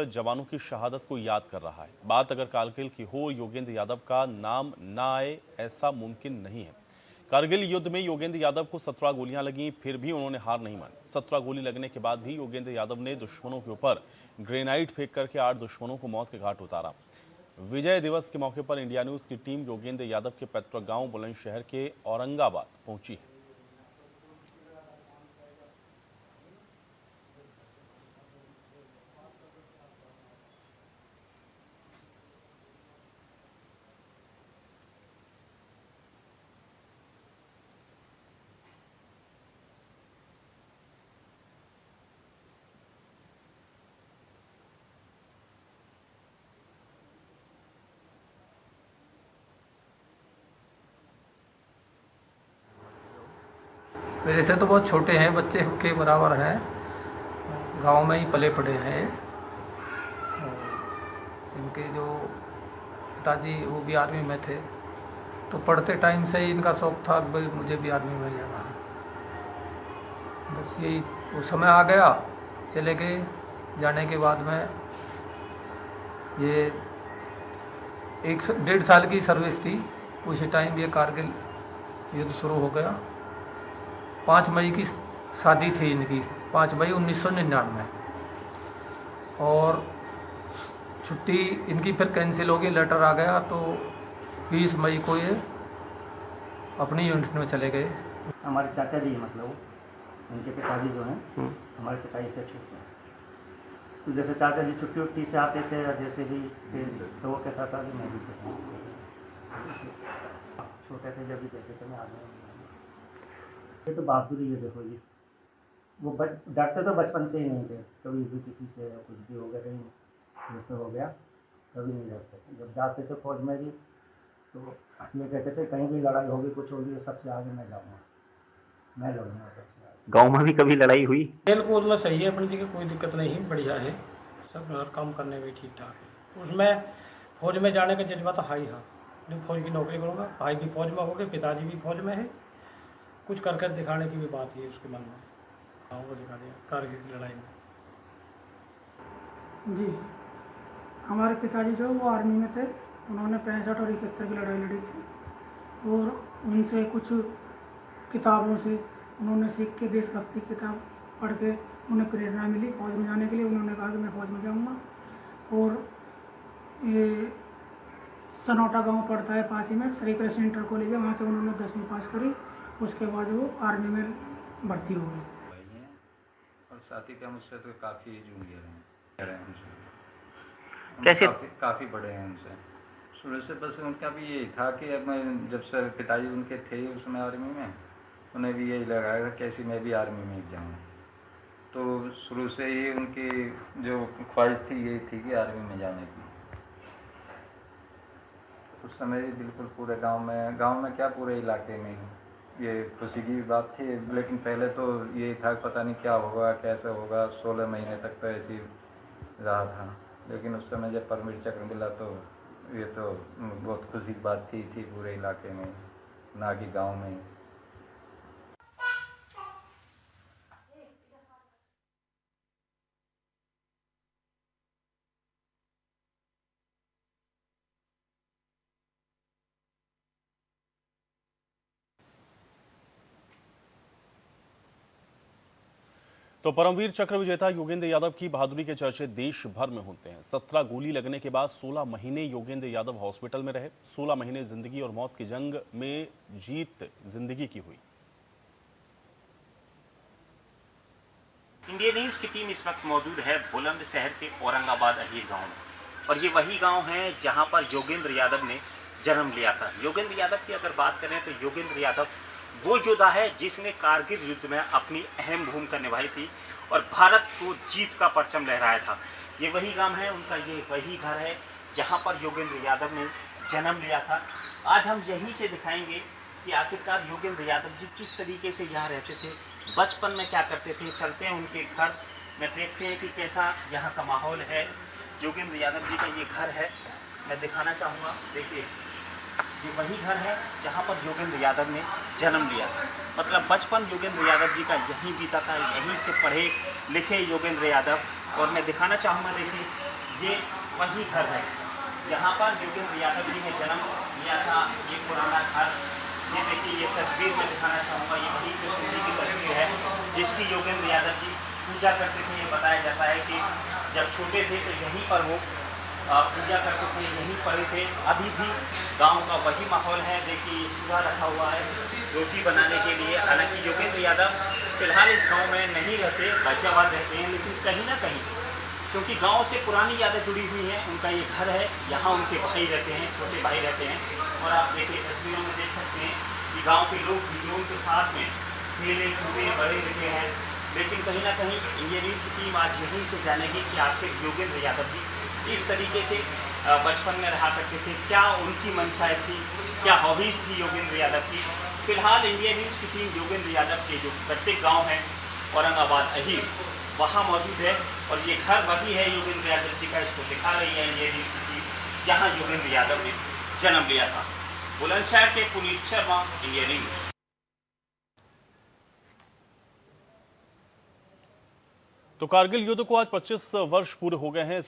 जवानों की शहादत को याद कर रहा है। बात अगर कारगिल की हो, योगेंद्र यादव का नाम ना आए ऐसा मुमकिन नहीं है। कारगिल युद्ध में योगेंद्र यादव को 17 गोलियां लगीं, फिर भी उन्होंने हार नहीं मानी। 17 गोली लगने के बाद भी योगेंद्र यादव ने दुश्मनों के ऊपर ग्रेनाइड फेंक करके 8 दुश्मनों को मौत के घाट उतारा। विजय दिवस के मौके पर इंडिया न्यूज की टीम योगेंद्र यादव के पैतृक गांव बुलंदशहर के औरंगाबाद पहुंची है। मेरे से तो बहुत छोटे हैं, बच्चे के बराबर हैं, गांव में ही पले पड़े हैं। इनके जो पिताजी वो भी आर्मी में थे, तो पढ़ते टाइम से ही इनका शौक था कि भाई मुझे भी आर्मी में जाना है। बस यही वो समय आ गया, चले गए। जाने के बाद में ये 1.5 साल की सर्विस थी। उसी टाइम ये कारगिल युद्ध शुरू हो गया। 5 मई की शादी थी इनकी, 5 मई 1999, और छुट्टी इनकी फिर कैंसिल हो गई, लेटर आ गया, तो 20 मई को ये अपनी यूनिट में चले गए। हमारे चाचा जी मतलब उनके पिताजी जो हैं हमारे पिताजी से छोटे हैं। तो जैसे चाचा जी छुट्टी उट्टी से आते थे, जैसे भी तो वो कहता था कि मैं भी छोटे थे जब भी कहते थे मैं आ गया। ये तो बहादुरी है, देखो जी वो डरते तो बचपन से ही नहीं थे, कभी भी किसी से कुछ भी हो गया, कहीं जैसे हो गया कभी नहीं डरते थे। जब जाते थे फौज में भी तो ये कहते थे कहीं भी लड़ाई होगी कुछ होगी सबसे आगे मैं जाऊँगा, मैं लड़ूंगा सबसे आगे। गांव में भी कभी लड़ाई हुई? खेल कूद में सही है, अपनी जगह कोई दिक्कत नहीं है, बढ़िया है, सब हर काम करने में ठीक ठाक है। उसमें फौज में जाने का जज्बा तो हाई है, जो फौज की नौकरी करूँगा, भाई भी फौज में हो गए, पिताजी भी फौज में है, कुछ करके दिखाने की भी बात है उसके मन में। गाँव को दिखा दिया कारगिल की लड़ाई में। जी, हमारे पिताजी जो वो आर्मी में थे, उन्होंने 65 और 71 की लड़ाई लड़ी थी, और उनसे कुछ किताबों से उन्होंने सीख के देशभक्ति किताब पढ़ के उन्हें प्रेरणा मिली फौज में जाने के लिए। उन्होंने कहा कि मैं फौज में जाऊंगा। और ये सनौटा गांव पड़ता है पास ही में, श्री कृष्ण इंटर कॉलेज है, वहाँ से उन्होंने 10वीं पास करी। उसके बाद वो आर्मी में भर्ती हो गए। भाई हैं और साथी के मुझसे तो काफ़ी जूनियर हैं उनसे, कैसे? काफ़ी बड़े हैं उनसे शुरू से। बस उनका भी यही था कि अब मैं जब सर पिताजी उनके थे उसमें आर्मी में, उन्हें भी यही लगाया कि ऐसी मैं भी आर्मी में जाऊँ। तो शुरू से ही उनकी जो ख्वाहिश थी यही थी कि आर्मी में जाने की। उस समय बिल्कुल पूरे गांव में क्या पूरे इलाके में ये खुशी की बात थी। लेकिन पहले तो ये था पता नहीं क्या होगा कैसे होगा, 16 महीने तक तो ऐसी रहा था। लेकिन उस समय जब परमिट चक्र मिला तो ये तो बहुत खुशी की बात थी पूरे इलाके में, ना कि गांव में। तो परमवीर चक्र विजेता योगेंद्र यादव की बहादुरी के चर्चे देश भर में होते हैं। 17 गोली लगने के बाद 16 महीने योगेंद्र यादव हॉस्पिटल में रहे। 16 महीने जिंदगी और मौत की जंग में जीत जिंदगी की हुई। इंडिया न्यूज की टीम इस वक्त मौजूद है बुलंदशहर के औरंगाबाद अहीर गांव में, और ये वही गांव है जहां पर योगेंद्र यादव ने जन्म लिया था। योगेंद्र यादव की अगर बात करें तो योगेंद्र यादव वो योद्धा है जिसने कारगिल युद्ध में अपनी अहम भूमिका निभाई थी और भारत को जीत का परचम लहराया था। ये वही गांव है, उनका ये वही घर है जहां पर योगेंद्र यादव ने जन्म लिया था। आज हम यहीं से दिखाएंगे कि आखिरकार योगेंद्र यादव जी किस तरीके से यहाँ रहते थे, बचपन में क्या करते थे। चलते हैं उनके घर में, देखते हैं कि कैसा यहाँ का माहौल है। योगेंद्र यादव जी का ये घर है, मैं दिखाना चाहूँगा। देखिए ये वही घर है जहाँ पर योगेंद्र यादव ने जन्म लिया, मतलब बचपन योगेंद्र यादव जी का यहीं बीता था। यहीं से पढ़े लिखे योगेंद्र यादव और मैं दिखाना चाहूँगा, देखिए ये वही घर है यहाँ पर योगेंद्र यादव जी ने जन्म लिया था। ये पुराना घर, ये देखिए, ये तस्वीर मैं दिखाना चाहूँगा, ये वही कृष्ण की तस्वीर है जिसकी योगेंद्र यादव जी पूजा करते थे। ये बताया जाता है कि जब छोटे थे तो यहीं पर वो पूजा करते थे, यहीं पड़े थे। अभी भी गांव का वही माहौल है। देखिए चूल्हा रखा हुआ है रोटी बनाने के लिए। हालांकि योगेंद्र यादव फिलहाल इस गांव में नहीं रहते, गाजियाबाद रहते हैं, लेकिन कहीं ना कहीं क्योंकि गांव से पुरानी यादें जुड़ी हुई हैं, उनका ये घर है, यहाँ उनके भाई रहते हैं, छोटे भाई रहते हैं। और आप देखिए तस्वीरों में देख सकते हैं कि गाँव के लोग भी उनके साथ में खेले कूदे बड़े रहे हैं। लेकिन कहीं ना कहीं इंडिया न्यूज़ की टीम आज यहीं से जानेगी कि आखिर योगेंद्र यादव जी इस तरीके से बचपन में रहा करते थे, क्या उनकी मंशाएं थी, क्या हॉबीज़ थी योगेंद्र यादव की। फिलहाल इंडिया न्यूज़ की टीम योगेंद्र यादव के जो प्रत्येक गांव है औरंगाबाद अहीर, वहाँ मौजूद है और ये घर वही है योगेंद्र यादव जी का। इसको दिखा रही है इंडिया न्यूज़ की टीम, जहाँ योगेंद्र यादव ने जन्म लिया था। बुलंदशहर से पुनीत शर्मा, इंडिया न्यूज़। तो कारगिल युद्ध को आज 25 वर्ष पूरे हो गए हैं।